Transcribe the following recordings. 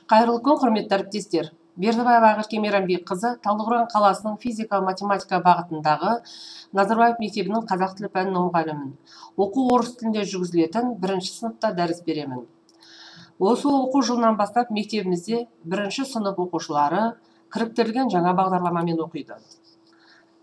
Қайырлы күн, құрметті әріптестер. Бердібаева Айгерке Мейрамбекқызы Талдықорған қаласының физика-математика бағытындағы Назарбаев мектебінің қазақ тілі пәнінің мұғалімімін. Оқу орыс тілінде жүргізілетін 1-ші сыныпта дәріс беремін. Осы оқу жылынан бастап мектебімізде 1-ші сынып оқушылары кіріктірілген жаңа бағдарламамен оқиды.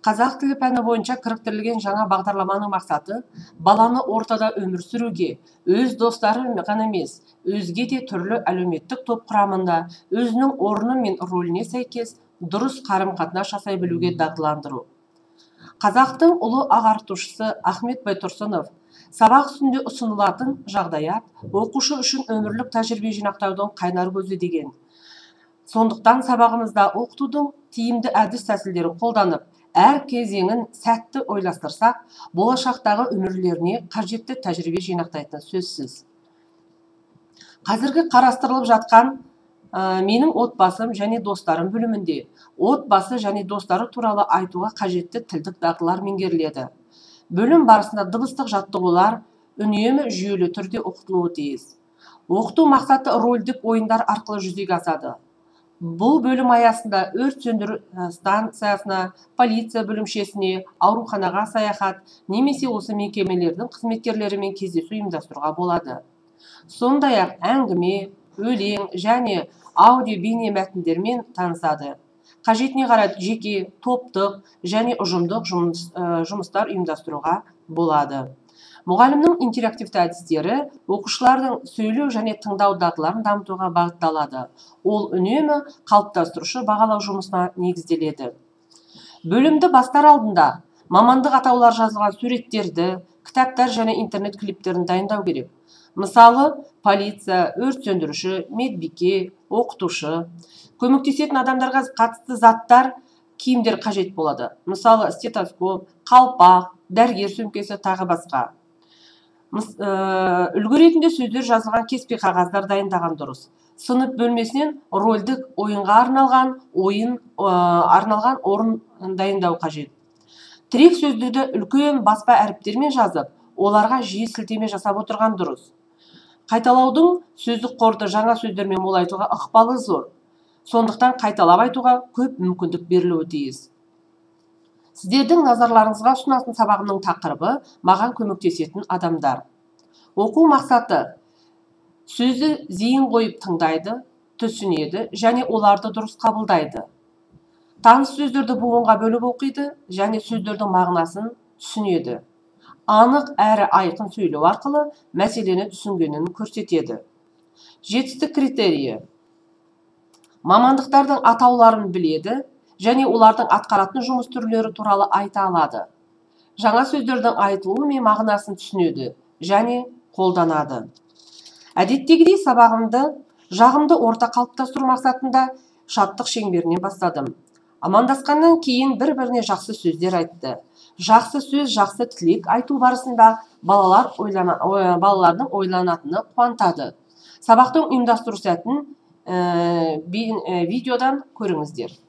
Қазақ тілі пәні бойынша кіріктірілген жаңа бағдарламаның мақсаты баланы ортада өмір сүруге, өз достары ғана емес, өзге де түрлі әлеуметтік топ құрамында өзінің орны мен рөліне сәйкес дұрыс қарым-қатынас жасай білуге дағдыландыру. Қазақтың ұлы ағартушысы Ахмет Байтұрсынов сабақ үстінде ұсынылатын жағдаят оқушы үшін өмірлік тәжірибе жинақтаудың қайнар көзі деген. Сондықтан сабағымызда оқытудың тиімді әдіс тәсілдерін қолданып, әр кезеңін сәтті ойластырсақ, болашақтағы өмірлеріне қажетті тәжірибе жинақтайтыны сөзсіз. Қазіргі қарастырылып жатқан менің отбасым және достарым бөлімінде отбасы және достары туралы айтуға қажетті тілдік дағдылар меңгеріледі. Бөлім барысында дыбыстық жаттығулар үнемі жүйелі түрде оқытылуы тиіс. Оқыту мақсаты рольдік ойындар арқылы жүзеге асады. Бұл бөлім аясында өрт сөндіру станциясына, полиция бөлімшесіне, ауруханаға саяхат, немесе осы мекемелердің қызметкерлерімен кездесу ұйымдастыруға болады. Сондай-ақ әңгіме, өлең және аудио бейне мәтіндермен танысады. Қажетіне қарай жеке, топтық және ұжымдық жұмыстар ұйымдастыруға болады. Мұғалімнің интерактивті әдістері оқушылардың сөйлеу және тыңдау дағдыларын дамытуға бағытталады. Ол үнемі қалыптастырушы бағалау жұмысына негізделеді. Бөлімді бастар алдында мамандық атаулар жазылған суреттерді, кітаптар және интернет клиптерін дайындау керек. Мысалы, полиция, өрт сөндіруші, медбике, оқытушы, көмектесетін адамдарға қатысты заттар, киімдер қажет болады. Мысалы, стетоскоп, қалпақ, дәрігер сөмкесі тағы басқа. Үлгі ретінде сөздер жазылған кеспе қағаздар дайындаған дұрыс. Сынып бөлмесінен рольдік ойынға арналған орын дайындау қажет. Тірек сөздерді үлкен баспа әріптермен жазып, оларға жиі сілтеме жасап отырған дұрыс. Қайталаудың сөздік қорды жаңа сөздермен молайтуға ықпалы зор. Сондықтан қайталап айтуға көп мүмкіндік берілуі тиіс. Сіздердің назарларыңызға ұсынатын сабағымның тақырыбы маған көмектесетін адамдар. Оқу мақсаты сөзді зейін қойып тыңдайды, түсінеді және оларды дұрыс қабылдайды. Таныс сөздерді буынға бөліп оқиды және сөздердің мағынасын түсінеді. Анық әрі айқын сөйлеу арқылы мәселені түсінгенін көрсетеді. Жетістік критерийі: мамандықтардың атауларын біледі және олардың атқаратын жұмыс түрлері туралы айта алады. Жаңа сөздердің айтылуы мен мағынасын түсінеді және қолданады. Әдеттегідей сабағымды жағымды орта қалыптастыру мақсатында шаттық шеңберінен бастадым. Амандасқаннан кейін бір-біріне жақсы сөздер айтты. Жақсы сөз, жақсы тілек айту барысында балалардың ойланатыны қуантады. Сабақтың ұйымдастыру сәтін видеодан көріңіздер.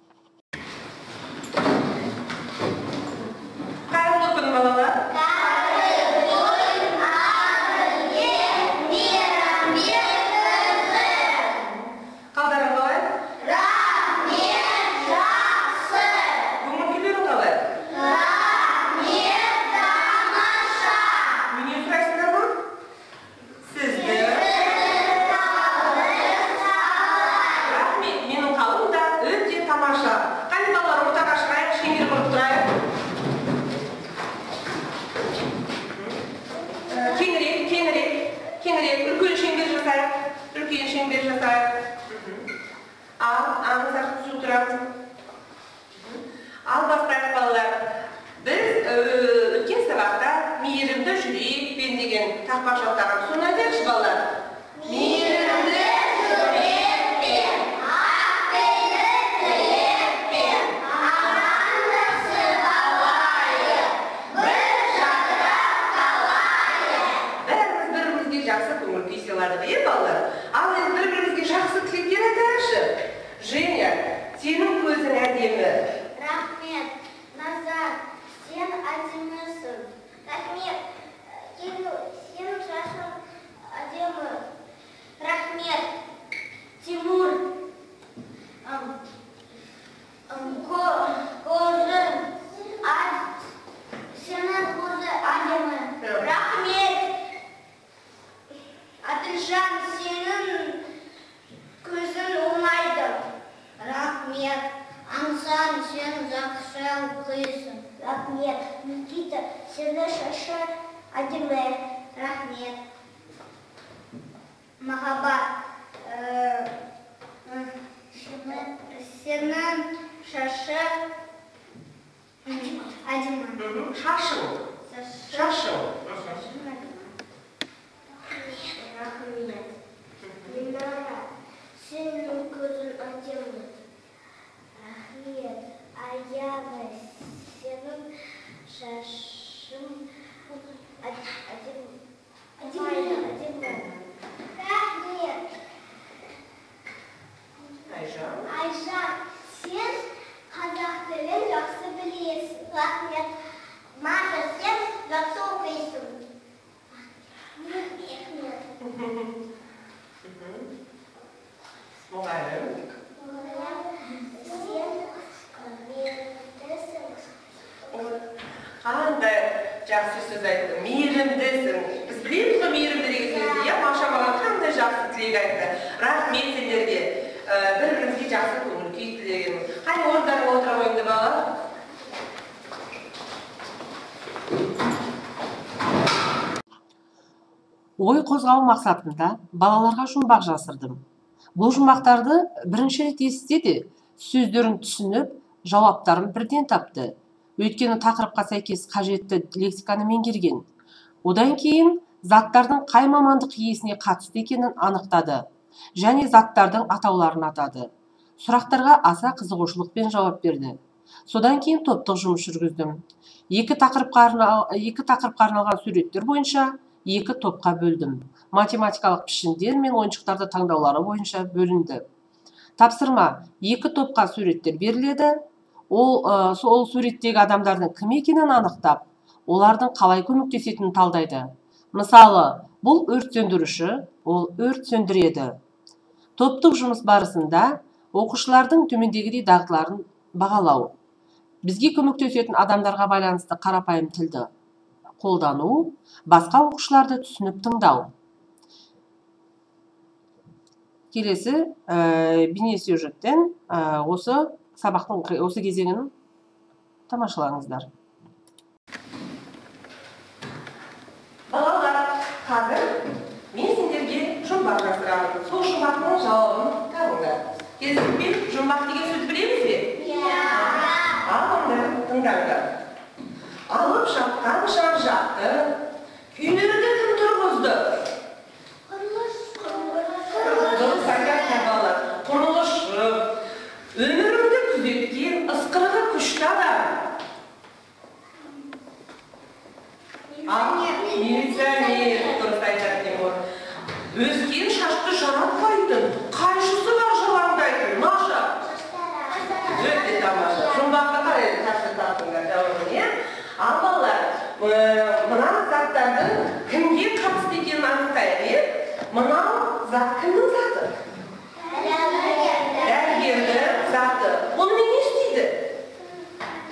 Сені шашы әдемі, рахмет. Махаббат. Сенің шашы әдемі. Шашың. Шашың. Рахмет. Динара, сенің көзің әдемі. Рахмет. Аяна, сенің шашың әдемі. Рахмет. Айжан, сен қазақ тілін жақсы білесің. Рахмет. Маша, сен жақсы оқисың. Рахмет. Мұғалім. Сен мейірімдісің. Қандай жақсы сөз айтты. Мейірімдісің. Біз білеміз ғой мейірімді деген сөзді. Иә, Маша маған қандай жақсы тілек айтты. Рахмет сендерге. Бір-бірімізге жақсы көңіл күй тілеген. Қане орындарыңа отыра қойыңдар бала. Ой қозғау мақсатында балаларға жұмбақ жасырдым. Бұл жұмбақтарды бірінші рет естісе де, сөздерін түсініп, жауаптарын бірден тапты. Өйткені тақырыпқа сәйкес қажетті лексиканы меңгерген. Одан кейін заттардың қай мамандық иесіне қатысты екенін анықтады және заттардың атауларын атады. Сұрақтарға аса қызығушылықпен жауап берді. Содан кейін топтық жұмыс жүргіздім. Екі тақырыпқа арналған суреттер бойынша екі топқа бөлдім. Математикалық пішіндер мен ойыншықтарды таңдаулары бойынша бөлінді. Тапсырма: екі топқа суреттер беріледі. Сол суреттегі адамдардың кім екенін анықтап, олардың қалай көмектесетінін талдайды. Мысалы, бұл өрт сөндіруші, ол өрт сөндіреді. Топтық жұмыс барысында оқушылардың төмендегідей дағдыларын бағалау. Бізге көмектесетін адамдарға байланысты қарапайым тілді қолдану, басқа оқушыларды түсініп тыңдау. Келесі бейнесюжеттен осы сабақтың осы кезеңін тамашалаңыздар. Балалар, қазір мен сендерге жұмбақ жасырамын. Сол жұмбақтың жауабын табыңдар. Келісіп, жұмбақ деген сөзді білеміз бе? Алыңдар, тыңдаңдар. Алып жатқан жан-жақты үйлерді кім тұрғызды? Құрылысшы, өмірімді күзеткен ысқырығы күшті адам. Милиционер, дұрыс айтады Тимур. Өскен шашты жаратпайтын, қайшысы бар жылаңдайтын, Маша. Өте тамаша. Жұмбақты қарай тапшы тапыңдар жауабын, е? Ал балалар, мына заттардың кімге қатысты екенін анықтайық, е? Мынау зат кімнің заты? Дәрігердің заты. Онымен не істейді?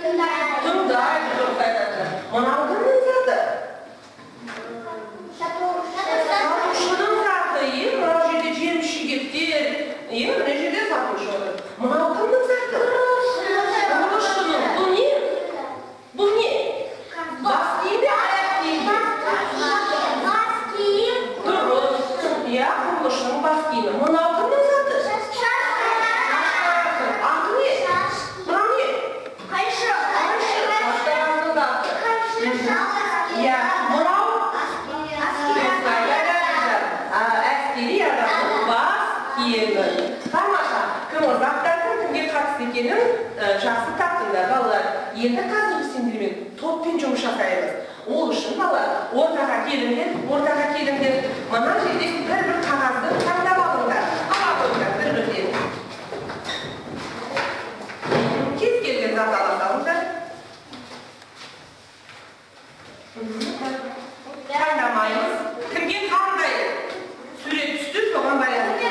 Тыңдайды, дұрыс айтады. Мынау кімнің заты? Сатушының заты, мынау жерде жеміс-жидектер, мына жерде сатушы отыр. Мынау кімнің заты? Құрылысшының. Бұл не? Бұл не? Бас киім бе, аяқ киім бе? Бас киім. Дұрыс. Иә, құрылысшының бас киімі. Мынау кімнің заты? Аты не? Мынау не? Қайшы. Шаштарының заты. Иә, мынау әскери адамның бас киімі. Тамаша. Кім заттардың кімге қатысты екенін жақсы таптыңдар, балалар. Енді қазір біз сендермен топпен жұмыс жасаймыз. Ол үшін балалар, ортаға келіңдер. Мына жерде бір қағазды таңдап алыңдар. Ала қойыңдар бір-бірден. Кез келген зат ала салыңдар. Таңдамаймыз. Кімге қандай сурет түсті, соған байланысты.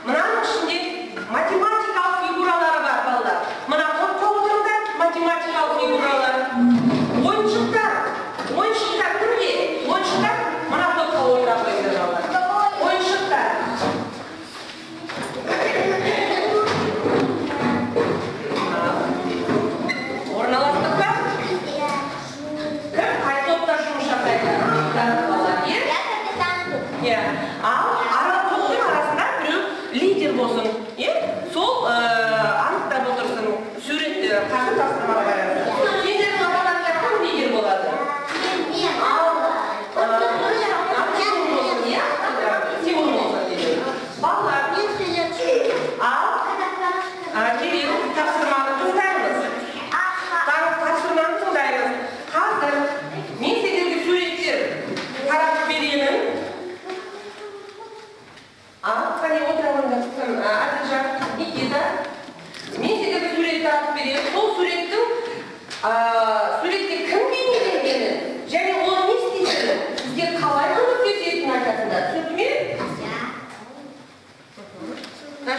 Мынаның ішінде математикалық фигуралары бар, балалар. Мына топқа отырыңдар, математикалық фигуралар. Ойыншықтар кімге? Ойыншықтар мына топқа отыра қойыңдар, балалар.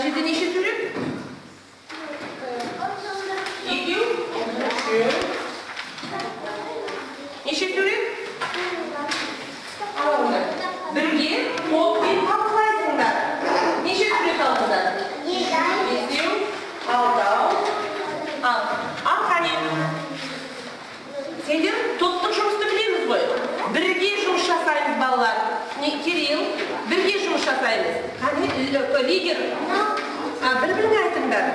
жерде неше сурет? 2, 3. Неше сурет? Бірге қолмен талқылайсыңдар. Неше сурет алдыңдар? 5, 6. Ал қане. Сендер топтық жұмысты білеміз ғой. Бірге жұмыс жасаймыз балалар. Кирилл, бірге жұмыс жасаймыз. Қане, лидер. Бір-біріне айтыңдар.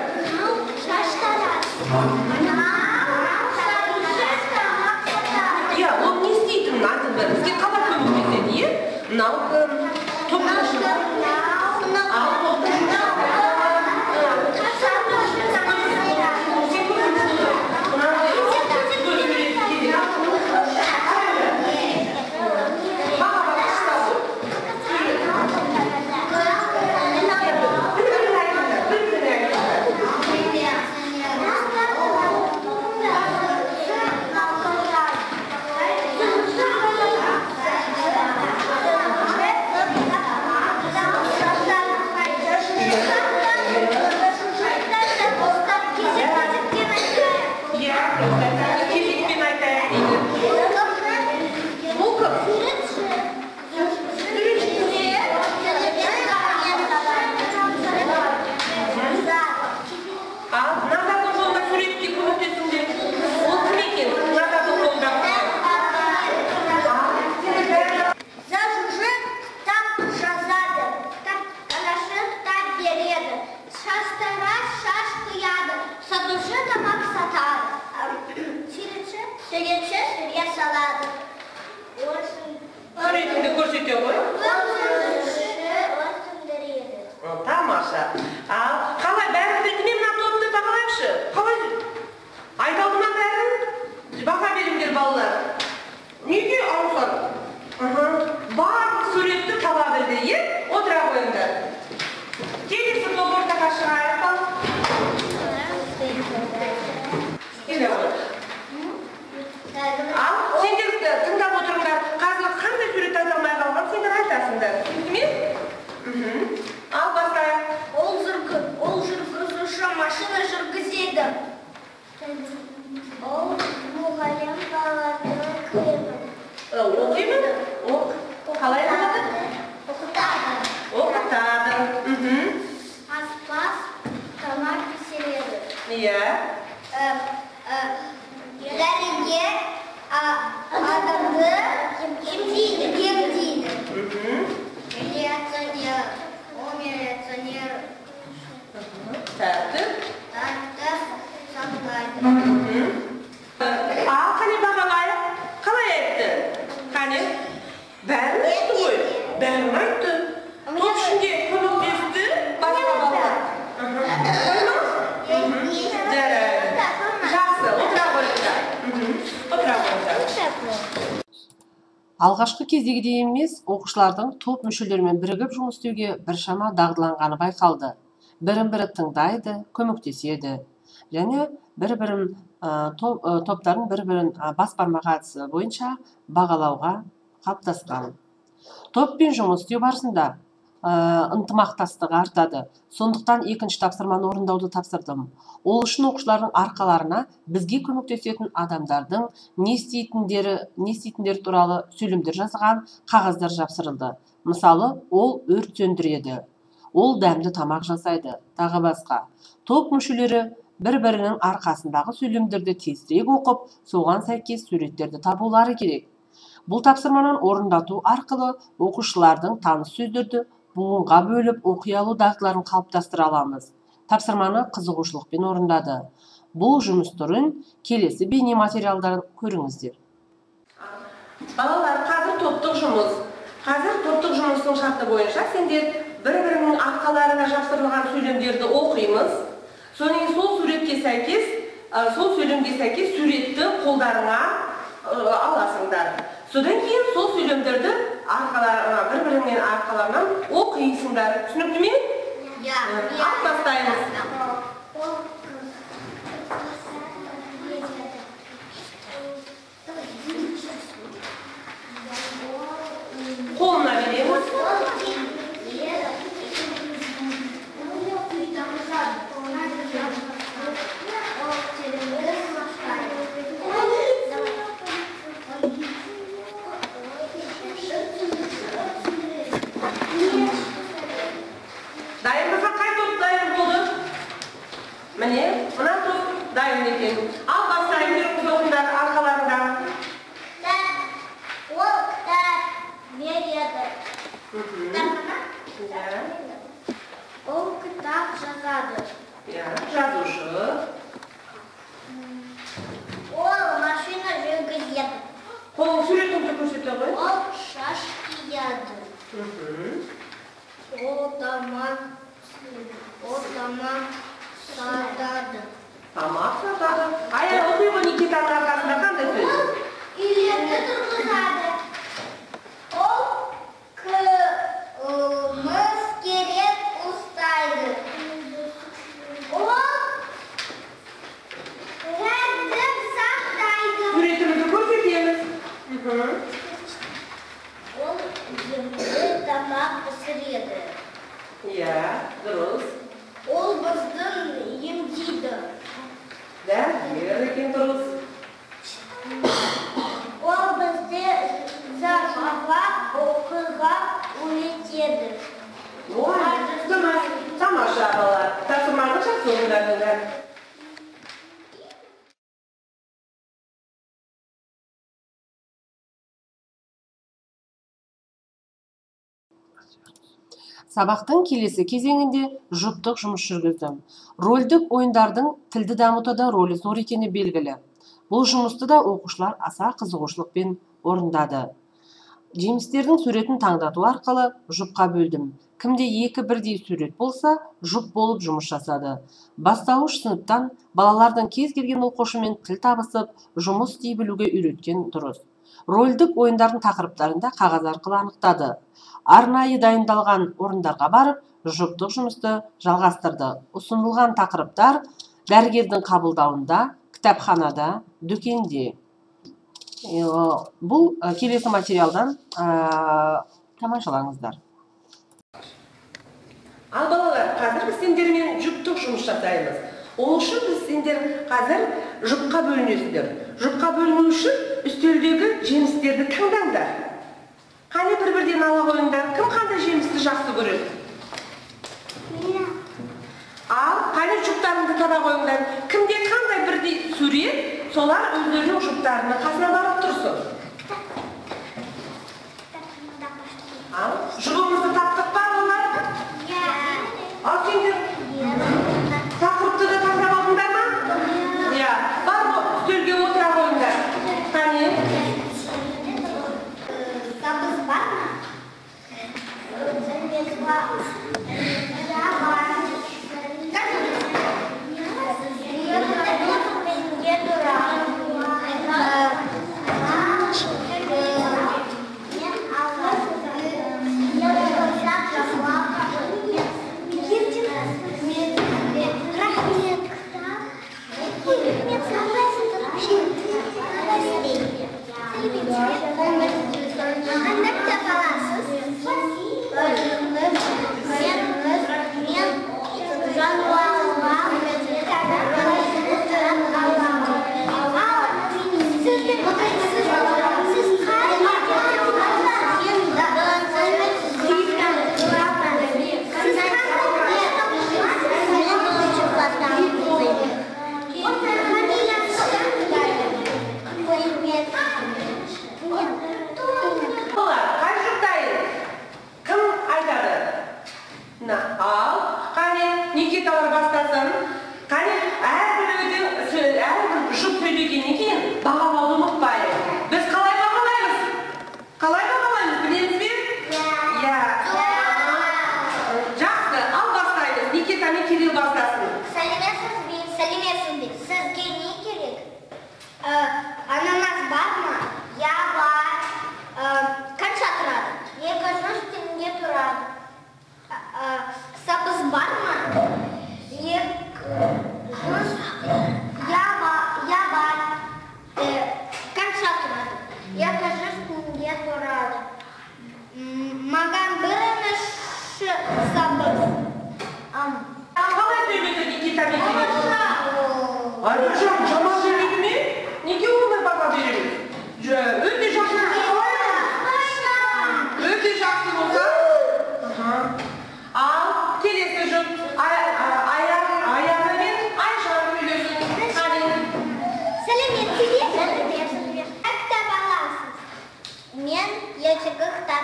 Ол не істейтінін айтыңдар. Бізге қалай көмектеседі, е? Мынау топтық жұмыс. Тамаша. Қалай бәрін білдіме мына топты бағалайықшы? Қалай? Айталды ма бәрін? Баға беріңдер балалар. Неге ауысар? Барлық суретті таба білді, е? Отыра қойыңдар. Келесі топ ортаға шығайық. Келе ғой. Сендер тыңдап отырыңдар. Қазір қандай сурет айта алмай қалған, сендер айтасыңдар. Түсінді ме? Ал бастайық. Ол жүргізуші машина жүргізеді. Ол мұғалім балаларды оқиды. Оқимын? Қалай болады? Оқытады. Оқытады. Аспаз тамақ пісіреді. Иә. Дәрігер адамды емдейді. Милиционер Тәртіп сақтайды. Қане бағалайық. Қалай айтты? Қане? Бәрін айтты ғой. Бәрін айтты. Топ ішінде көмектесті басқа балалар. Жақсы, отыра қойыңдар. Отыра қойыңдар. Алғашқы кездегідей емес, оқушылардың топ мүшелерімен бірігіп жұмыс істеуге біршама дағдыланғаны байқалды. Бірін-бірі тыңдайды, көмектеседі. Және топтарын бір-бірін бас бармағы әдісі бойынша бағалауға қалыптасқан. Топпен жұмыс істеу барысында ынтымақтастығы артады. Сондықтан екінші тапсырманы орындауды тапсырдым. Ол үшін оқушылардың арқаларына бізге көмектесетін адамдардың не істейтіндері туралы сөйлемдер жазған қағаздар жапсырылды. Мысалы, ол өрт сөндіреді, ол дәмді тамақ жасайды, тағы басқа. Топ мүшелері бір-бірінің арқасындағы сөйлемдерді тезірек оқып, соған сәйкес суреттерді табулары керек. Бұл тапсырманы орындату арқылы оқушылардың таныс сөздерді буынға бөліп оқи алу дағдыларын қалыптастыра аламыз. Тапсырманы қызығушылықпен орындады. Бұл жұмыс түрін келесі бейне материалдарын көріңіздер. Балалар, қазір топтық жұмыс. Қазір топтық жұмыстың шарты бойынша сендер бір-бірінің арқаларына жапсырылған сөйлемдерді оқимыз. Соның сол суретке сәйкес, сол сөйлемге сәйкес суретті қолдарыңа аласыңдар. Содан кейін сол сөйлемдерді бір-біріңнен арқаларынан оқисыңдар. Түсінікті ме? Ал бастаймыз. Қолына береміз. Дайын болса қай топ дайын болды? Міне, мына топ дайын екен. Ал бастайын қыз оқыңдар арқаларында. Ол кітап береді. Ол кітап жазады. Жазушы. Ол машина жүргізеді. Қолың суретіңді көрсете ғой. Ол шаш кияды. Ол тамақ сатады. Тамақ сатады. Аяр оқи ғой Никитаның арқасында қандай сөз? Үйлерді тұрғызады. Ол қымыз керек ұстайды. Ол тәртіп сақтайды. Суретімізді көрсетеміз. Ол емді тамақ пісіреді. Иә, дұрыс. Ол біздің емдейді. Дәрігер екен, дұрыс. Ол бізді зажыға оқуға үйретеді. Ой, дұрыс. Тамаша балалар. Тапсырманы жақсы орындадыңдар. Сабақтың келесі кезеңінде жұптық жұмыс жүргіздім. Рольдік ойындардың тілді дамытуда рөлі зор екені белгілі. Бұл жұмысты да оқушылар аса қызығушылықпен орындады. Жемістердің суретін таңдату арқылы жұпқа бөлдім. Кімде екі бірдей сурет болса, жұп болып жұмыс жасады. Бастауыш сыныптан балалардың кез келген оқушымен тіл табысып, жұмыс істей білуге үйреткен дұрыс. Рольдік ойындардың тақырыптарында қағаз арқылы анықтады. Арнайы дайындалған орындарға барып, жұптық жұмысты жалғастырды. Ұсынылған тақырыптар дәрігердің қабылдауында, кітапханада, дүкенде. Бұл келесі материалдан тамашалаңыздар. Ал балалар, қазір біз сендермен жұптық жұмыс жасаймыз. Ол үшін біз сендер қазір жұпқа бөлінесіңдер. Жұпқа бөліну үшін үстелдегі жемістерді таңдаңдар. Қане бір-бірден ала қойыңдар. Кім қандай жемісті жақсы көреді? Ал қане жұптарыңды таба қойыңдар. Кімде қандай бірдей сурет, солар өздерінің жұптарының қасына барып тұрсын. Ал жұбымызды таптық па олар? Ал сендер тақырыпты да таңдап алдыңдар ма? Иә, бар үстелге отыра қойыңдар. Қане? Сабыз бар ма? Сәлемет бар. Никиталар бастасын. Қане, әрбір жұп сөйлегеннен кейін бағалауды ұмытпайық. Біз қалай бағалаймыз? Қалай бағалаймыз, білеміз бе? Иә. Жақсы, ал бастаймыз. Никита мен Кирилл бастасын. Сәлеметсіз бе? Сізге не керек? Ананас бар ма? Я бар. Қанша тұрады? 200 теңге тұрады. Сабыз бар ма? Я бар. Қанша тұрады? 200 теңге тұрады. Маған бірінші сабыз. Қалай сөйледі Никита мен Кирилл? Аружан, жаман сөйледі ме? Неге ондай баға береміз? Өте жақсы қалай? Өте жақсы болса? Ал келесі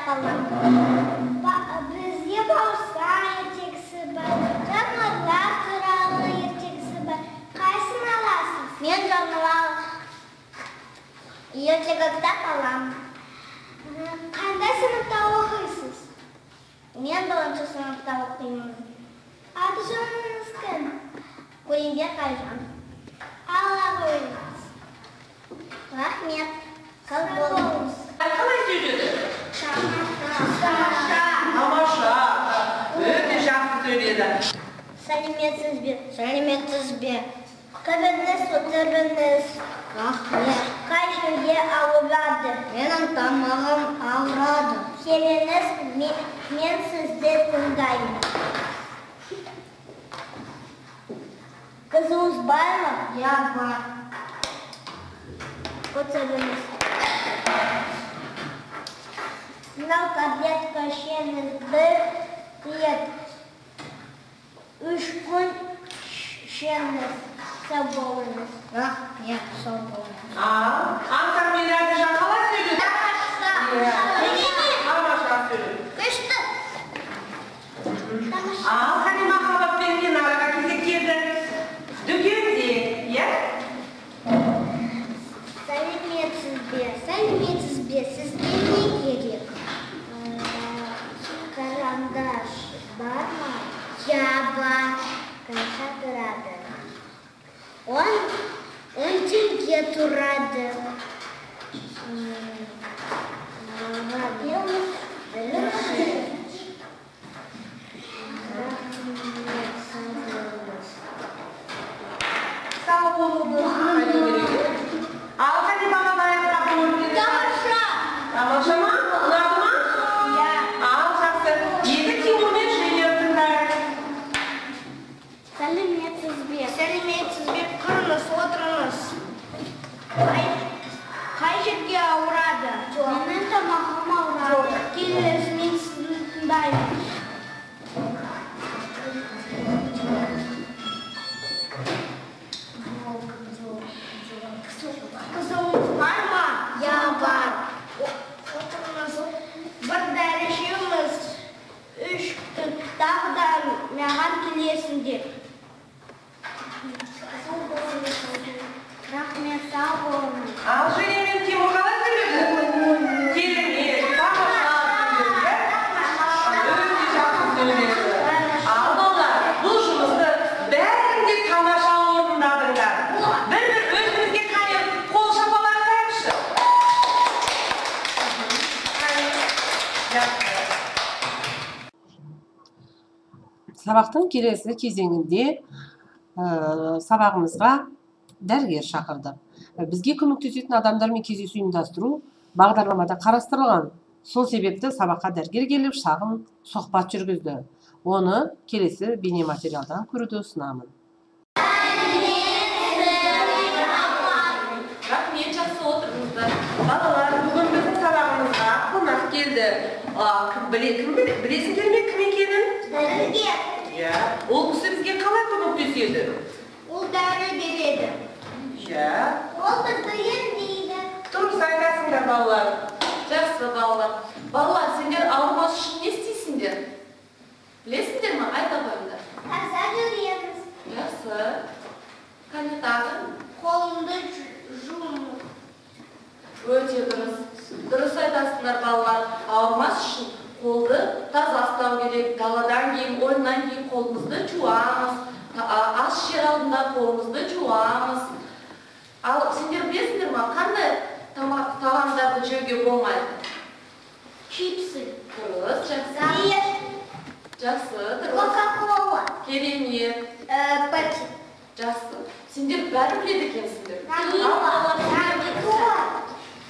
балам. Бізге бауырсақ ертегісі бар, жануарлар туралы ертегісі бар. Қайсысын аласыз? Мен жануар ертегі кітап аламын. Қандай сыныпта оқисыз? Мен 1-ші сыныпта оқимын. Аты жөніңіз кім? Көлеңбек Айжан. Алла қойыңыз. Рахмет. Қыз болыңыз. Қалай сөйледі? Тамаша. Тамаша. Өте жақсы сөйледі. Сәлеметсіз бе? Сәлеметсіз бе? Кіріңіз, отырыңыз. Рахмет. Қай жерге ауырады? Менің тамағым ауырады. Келіңіз, мен сізді тыңдаймын. Қызыңыз бар ма? Я бар. Отырыңыз. Мынау таблетка ішеміз, 1 рет. 3 күн ішеміз. Сау болыңыз. Рахмет, сау болыңыз. Аңсар мен Әдіжан қалай сөйледі? Тамаша сөйледі. Күшті. Қане махаббатпен мен араға кезек келді. Дүкенде, иә? Сәлеметсіз бе? Сәлеметсіз бе? Сізге не керек? Карандаш бар ма? Я бар. Қанша тұрады? 10 теңге тұрады. Сау болыңыз. Ал қане бағалайық қабылды? Тамаша. Тамаша ма? Ұнады ма? Я. Ал жақсы. Енді Тимурмен жиыр тыңдайық. Сәлеметсіз бе? Сәлеметсіз бе? Қырыңыз, отырыңыз. Қай жерге ауырады? Менің тамағым ауырады. Келіңіз, мен сізді тыңдаймын. Қызыңыз бар ма? Я бар. Отырыңыз. Bir дәрежеміз 3 күн. Тағы да маған келесіңдер. Рахмет, сау болыңыз. Ал Женя мен Тимур қалай сөйледі? Керемет, тамаша сөйледі. Өте жақсы сөйледі. Ал балалар, бұл жұмысты бәрінде тамаша орындадыңдар. Бір өзімізге қайыр қол шапалақтайықшы. Сабақтың келесі кезеңінде сабағымызға дәрігер шақырдық. Бізге көмектесетін адамдармен кездесу ұйымдастыру бағдарламада қарастырылған. Сол себепті сабаққа дәрігер келіп шағын сұхбат жүргізді. Оны келесі бейнематериалдан көруді ұсынамын. Рахмет, жақсы отырыңыздар. Балалар, бүгін біздің сабағымызға қонақ келді. Білесіңдер ме кім екенін? Дәрігер. Иә. Ол кісі бізге қалай көмектеседі? Ол дәрі береді. Иә. Ол бізді емдейді. Дұрыс айтасыңдар балалар. Жақсы балалар. Балалар, сендер ауырмас үшін не істейсіңдер? Білесіңдер ме? Айта қойыңдар. Таза жүреміз. Жақсы. Қане тағы? Қолымды жумыз. Өте дұрыс. Дұрыс айтасыңдар балалар. Ауырмас үшін қолды таза ұстау керек. Даладан кейін, ойыннан кейін қолымызды жуамыз. Ас жер алдында қолымызды жуамыз. Ал сендер білесіңдер ме? Қандай тағамдарды жеуге болмайды? Чипсы. Дұрыс, жақсы. Ет. Жақсы, дұрыс. Кока-кола. Керемет. Пепси. Жақсы. Сендер бәрі біледі екенсіңдер.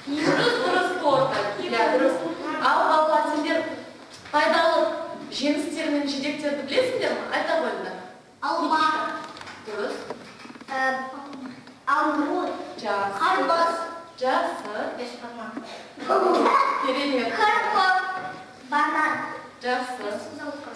Дұрыс торта. Иә, дұрыс. Ал балалар, сендер пайдалы жемістер мен жидектерді білесіңдер ме? Айта қойыңдар. Алма. Дұрыс. Алмұрт. Жақсы. Қарбыз. Жақсы. Керемет. Картоп. Банан. Жақсы.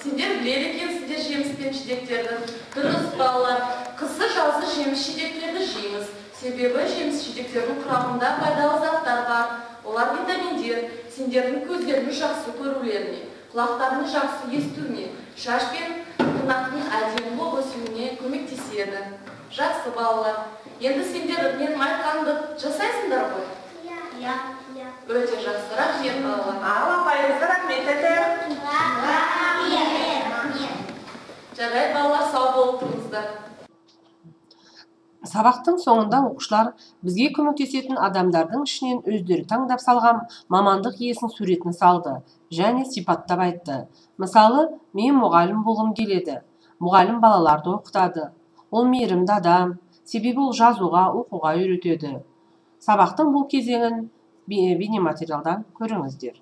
Сендер біледі екенсіңдер жеміс пен жидектерді. Дұрыс балалар. Қысы жазы жеміс жидектерді жейміз. Себебі жеміс жидектердің құрамында пайдалы заттар бар. Олар витаминдер. сендердің көздеріңді жақсы көрулеріне, құлақтарыңды жақсы естуіне, шаш пен тырнақтың әдемі болып өсуіне көмектеседі. Жақсы балалар, енді сендер менің айтқанымды жасайсыңдар ғой? Иә. Өте жақсы, рахмет балалар. Ал апайыңызға рахмет тәте. Жарайды балалар, сау болып тұрыңыздар. Сабақтың соңында оқушылар бізге көмектесетін адамдардың ішінен өздері таңдап салған мамандық иесінің суретін салды және сипаттап айтты. Мысалы, мен мұғалім болғым келеді. Мұғалім балаларды оқытады. Ол мейірімді адам, себебі ол жазуға, оқуға үйретеді. Сабақтың бұл кезеңін бейнематериалдан көріңіздер.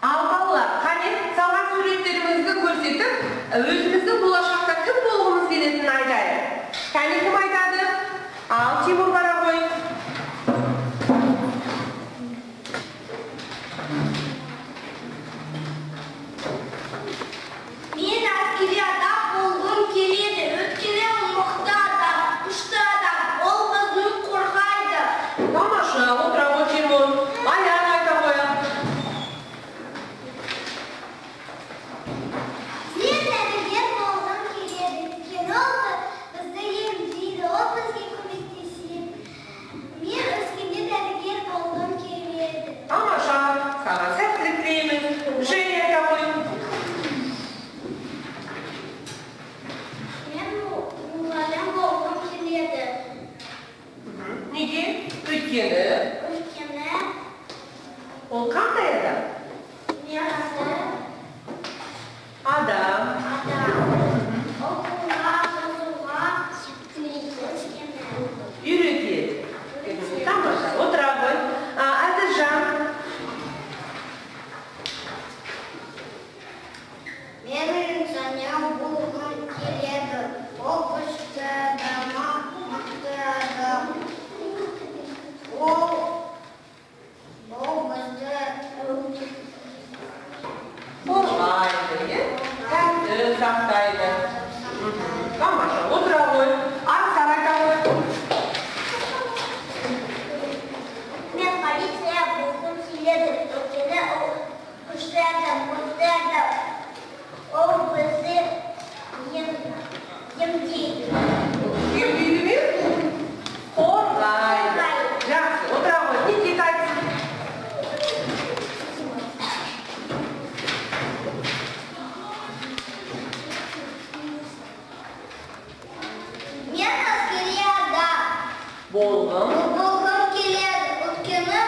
Ал балалар, қане салған суреттерімізді көрсетіп, өзіміздің болашақта кім болғымыз келетінін айтайық. Қане кім айтады? Ал Тимур бара ғой. Мен әскери адам болғым келеді. Өйткені ол мықты адам, күшті адам. Ол бізді қорғайды. Тамаша, отыра ғой Тимур. Аяқ айта қояқ. Мен дәрігер болғым келеді. Өйткені ол бізді емдейді, ол бізге көмектеседі. Мен өскенде дәрігер болғым келеді. Тамаша, саған сәттілік тілейміз. Жай айта қой. Мен мұғалім болғым келеді. Неге? Өйткені Өйткені ол қандай адам? жақсы Адам. адам. Оқуға, жазуға өйткені. Үйретеді. Тамаша, отыра ғой. Әділжан. Мен инженер болғым келеді. Ол күшті адам, мықты адам. Ол бізді Қорғайды, е? Тәртіп сақтайды. Тамаша, отыра ғой. Артқа айта ғой. мен полиция болғым келеді. Өйткені ол күшті адам, мықты адам. Ол бізді емдейді. Емдейді ме? Қорғайды. Жақсы, отыра ғой. Никита айтсын. Мен әскери адам Болғым. болғым келеді. Өйткені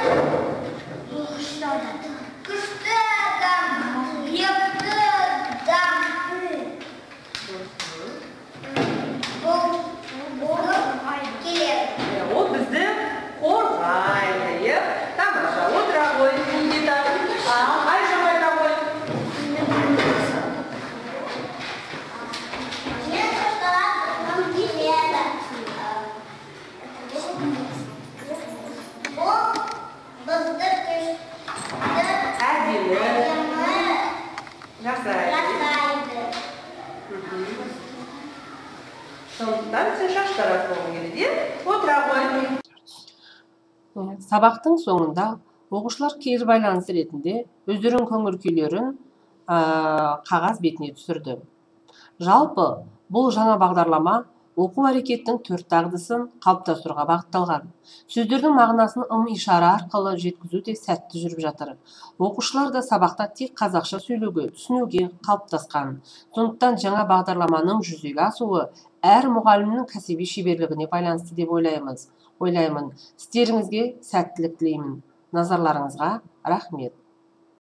күшті адам, мықты адам. Болғым келеді. Ол бізді қорғайды, е? Тамаша, отыра ғой. Никита. Айжан айта ғой. Мен күшті болғым келеді. Ол бізді күшті Әдемі. адамы Жасайды. жасайды. Сондықтан сен шаштараз болғың келеді, е? Отыра ғой. Сабақтың соңында оқушылар кері байланыс ретінде өздерінің көңіл күйлерін қағаз бетіне түсірді. Жалпы бұл жаңа бағдарлама оқу әрекеттің 4 дағдысын қалыптастыруға бағытталған. Сөздердің мағынасын ым-ишара арқылы жеткізу де сәтті жүріп жатыр. Оқушылар да сабақта тек қазақша сөйлеуге, түсінуге қалыптасқан. Сондықтан жаңа бағдарламаның жүзеге асуы әр мұғалімнің кәсіби шеберлігіне байланысты деп ойлаймын. Істеріңізге сәттілік тілеймін. Назарларыңызға рахмет.